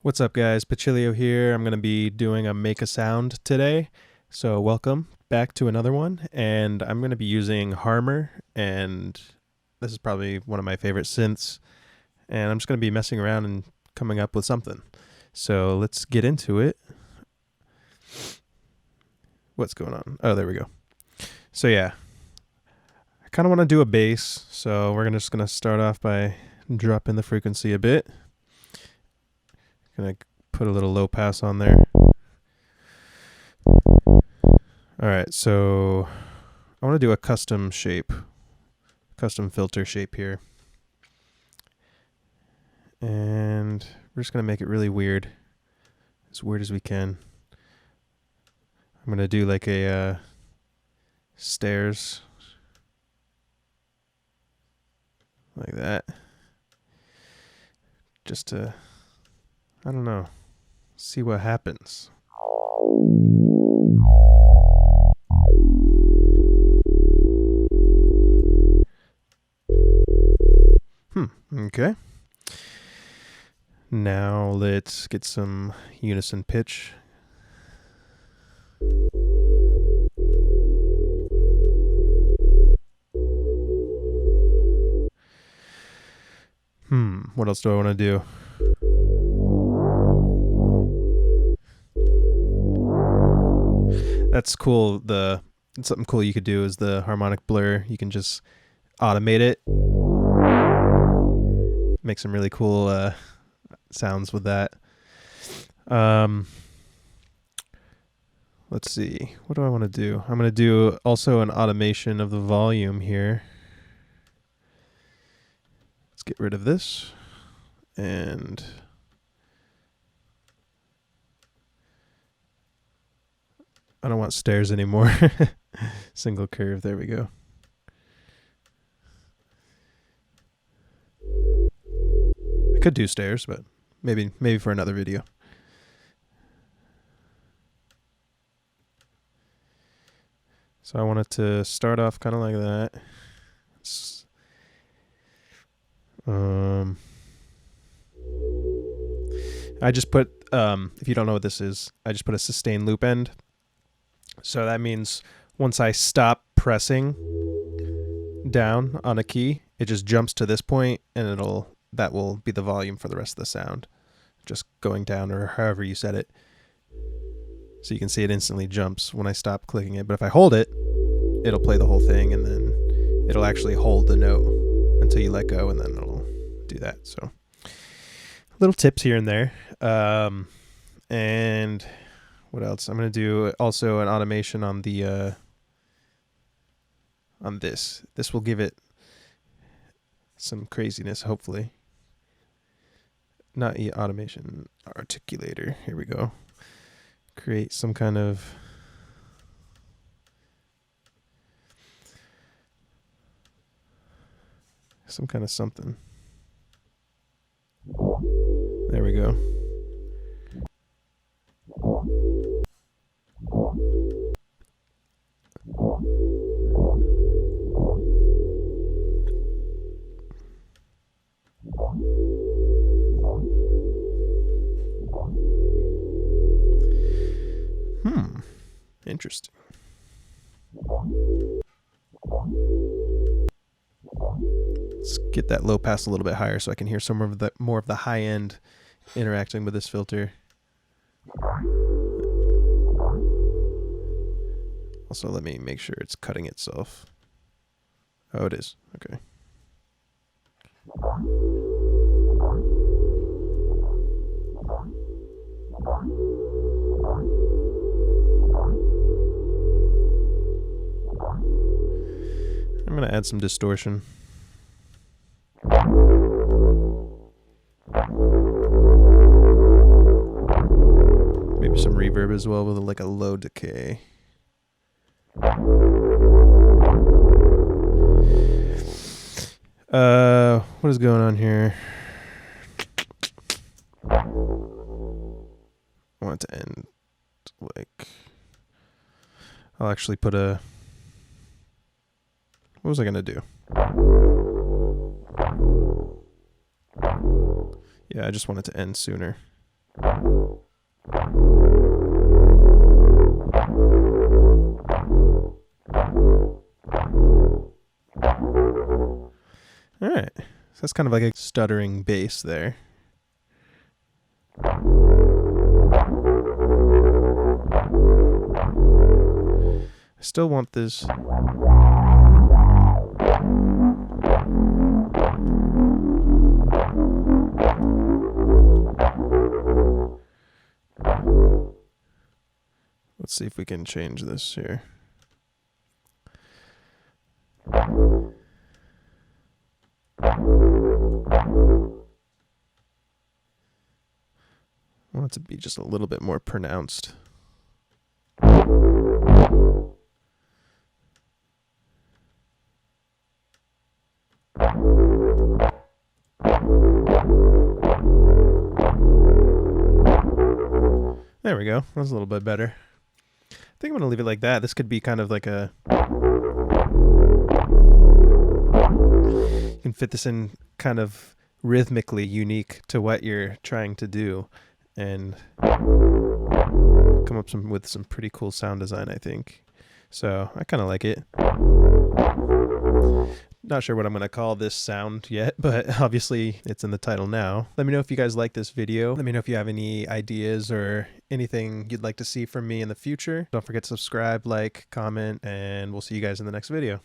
What's up, guys? Pacilio here. I'm going to be doing a make a sound today. So welcome back to another one. And I'm going to be using Harmor. And this is probably one of my favorite synths. And I'm just going to be messing around and coming up with something. So let's get into it. What's going on? Oh, there we go. So yeah, I kind of want to do a bass. So we're just going to start off by dropping the frequency a bit. Gonna put a little low pass on there. Alright, so I want to do a custom shape, custom filter shape here. And we're just going to make it really weird, as weird as we can. I'm going to do like a stairs, like that. Just to, I don't know, see what happens. Okay. Now let's get some unison pitch. What else do I want to do? That's cool. Something cool you could do is the harmonic blur. You can just automate it. Make some really cool sounds with that. Let's see. What do I want to do? I'm going to do also an automation of the volume here. Let's get rid of this. And I don't want stairs anymore. Single curve. There we go. I could do stairs, but maybe for another video. So I want it to start off kind of like that. I just put, if you don't know what this is, I just put a sustain loop end. So that means once I stop pressing down on a key, it just jumps to this point, and that will be the volume for the rest of the sound, just going down or however you set it. So you can see it instantly jumps when I stop clicking it. But if I hold it, it'll play the whole thing, and then it'll actually hold the note until you let go, and then it'll do that. So little tips here and there. And what else? I'm going to do also an automation on the on this. This will give it some craziness, hopefully. Not automation, articulator. Here we go. Create some kind of something. There we go. Interesting. Let's get that low pass a little bit higher so I can hear some of the more of the high end interacting with this filter. Also, let me make sure it's cutting itself. Oh, it is. Okay. I'm going to add some distortion. Maybe some reverb as well with like a low decay. What is going on here? I want it to end like, I'll actually put a, what was I going to do? Yeah, I just want it to end sooner. All right, so that's kind of like a stuttering bass there. I still want this. Let's see if we can change this here. I want it to be just a little bit more pronounced. There we go. That's a little bit better. I think I'm going to leave it like that. This could be kind of like a... You can fit this in kind of rhythmically unique to what you're trying to do and come up with some pretty cool sound design, I think. So I kind of like it. Not sure what I'm going to call this sound yet, but obviously it's in the title now. Let me know if you guys like this video. Let me know if you have any ideas or anything you'd like to see from me in the future. Don't forget to subscribe, like, comment, and we'll see you guys in the next video.